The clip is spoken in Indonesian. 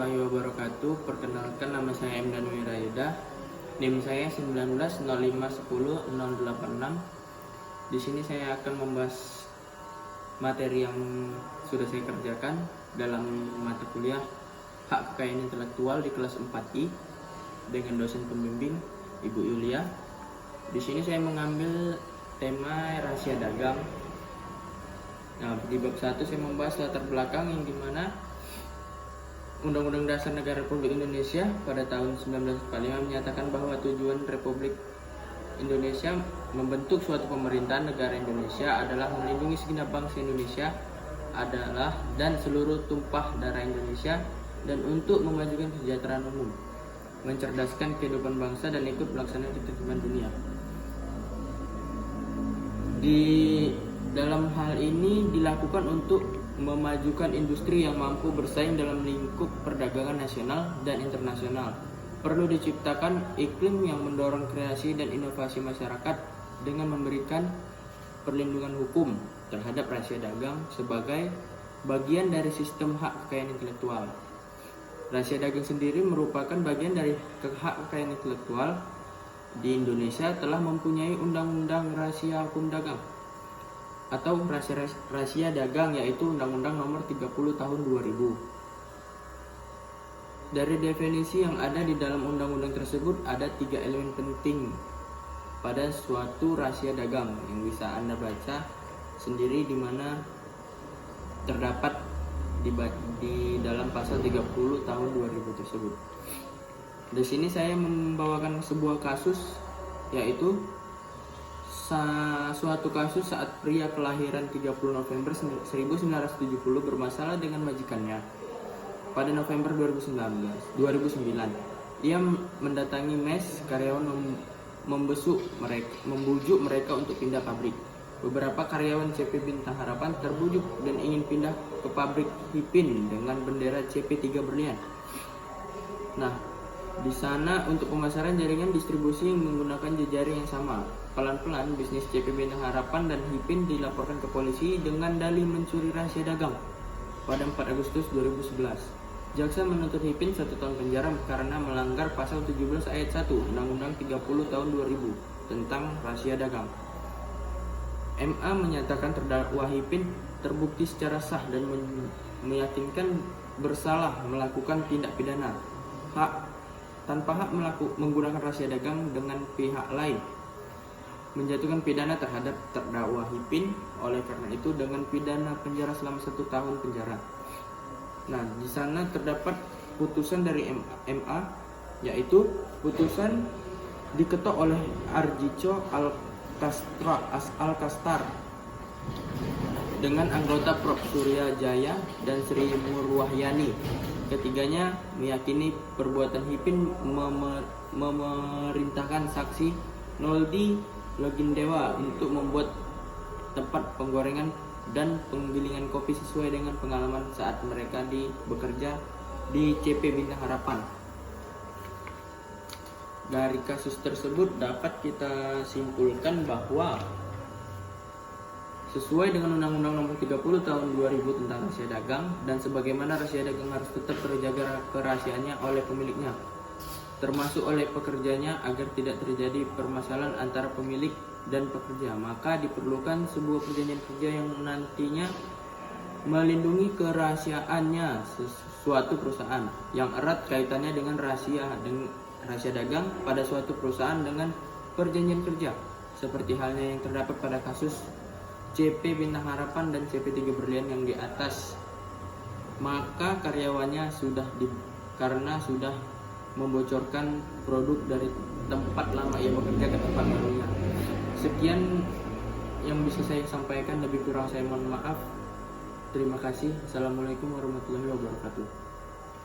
warahmatullahi wabarakatuh. Perkenalkan, nama saya M. Danwi Rayuda. NIM saya 190510-086. Di sini saya akan membahas materi yang sudah saya kerjakan dalam mata kuliah Hak Kekayaan Intelektual di kelas 4I dengan dosen pembimbing Ibu Yulia. Di sini saya mengambil tema rahasia dagang. Nah, di bab 1 saya membahas latar belakang yang dimana Undang-Undang Dasar Negara Republik Indonesia pada tahun 1945 menyatakan bahwa tujuan Republik Indonesia membentuk suatu pemerintahan negara Indonesia adalah melindungi segenap bangsa Indonesia adalah dan seluruh tumpah darah Indonesia, dan untuk memajukan kesejahteraan umum, mencerdaskan kehidupan bangsa, dan ikut melaksanakan ketertiban dunia. Di dalam hal ini dilakukan untuk memajukan industri yang mampu bersaing dalam lingkup perdagangan nasional dan internasional. Perlu diciptakan iklim yang mendorong kreasi dan inovasi masyarakat dengan memberikan perlindungan hukum terhadap rahasia dagang sebagai bagian dari sistem hak kekayaan intelektual. Rahasia dagang sendiri merupakan bagian dari hak kekayaan intelektual. Di Indonesia telah mempunyai Undang-Undang Rahasia Hukum Dagang atau rahasia dagang, yaitu Undang-Undang Nomor 30 Tahun 2000. Dari definisi yang ada di dalam undang-undang tersebut, ada 3 elemen penting pada suatu rahasia dagang yang bisa Anda baca sendiri, di mana terdapat di dalam pasal 30 tahun 2000 tersebut. Di sini saya membawakan sebuah kasus, yaitu suatu kasus saat pria kelahiran 30 November 1970 bermasalah dengan majikannya. Pada November 2009, ia mendatangi mes karyawan membujuk mereka untuk pindah pabrik. Beberapa karyawan CP Bintang Harapan terbujuk dan ingin pindah ke pabrik Hipin dengan bendera CP3 Berlian. Nah, di sana untuk pemasaran jaringan distribusi menggunakan jejaring yang sama. Pelan-pelan bisnis CP Bintang Harapan dan Hipin dilaporkan ke polisi dengan dalih mencuri rahasia dagang. Pada 4 Agustus 2011, jaksa menuntut Hipin 1 tahun penjara karena melanggar pasal 17 ayat 1 Undang-Undang 30 tahun 2000 tentang rahasia dagang. MA menyatakan terdakwa Hipin terbukti secara sah dan meyakinkan bersalah melakukan tindak pidana tanpa hak menggunakan rahasia dagang dengan pihak lain, menjatuhkan pidana terhadap terdakwa Hipin. Oleh karena itu dengan pidana penjara selama 1 tahun penjara. Nah, di sana terdapat putusan dari MA, yaitu putusan diketok oleh Arjico Alkastar dengan anggota Prof. Surya Jaya dan Sri Murwahyani. Ketiganya meyakini perbuatan Hipin memerintahkan saksi Noldi Logindewa untuk membuat tempat penggorengan dan penggilingan kopi sesuai dengan pengalaman saat mereka bekerja di CP Bintang Harapan. Dari kasus tersebut dapat kita simpulkan bahwa sesuai dengan Undang-Undang Nomor 30 Tahun 2000 tentang rahasia dagang, dan sebagaimana rahasia dagang harus tetap terjaga kerahasiaannya oleh pemiliknya, termasuk oleh pekerjanya, agar tidak terjadi permasalahan antara pemilik dan pekerja, maka diperlukan sebuah perjanjian kerja yang nantinya melindungi kerahasiaannya suatu perusahaan, yang erat kaitannya dengan rahasia dagang pada suatu perusahaan dengan perjanjian kerja, seperti halnya yang terdapat pada kasus CP Bintang Harapan dan CP3 Berlian yang di atas. Maka karyawannya karena sudah membocorkan produk dari tempat lama ia bekerja ke tempat barunya. Sekian yang bisa saya sampaikan, lebih kurang saya mohon maaf. Terima kasih. Assalamualaikum warahmatullahi wabarakatuh.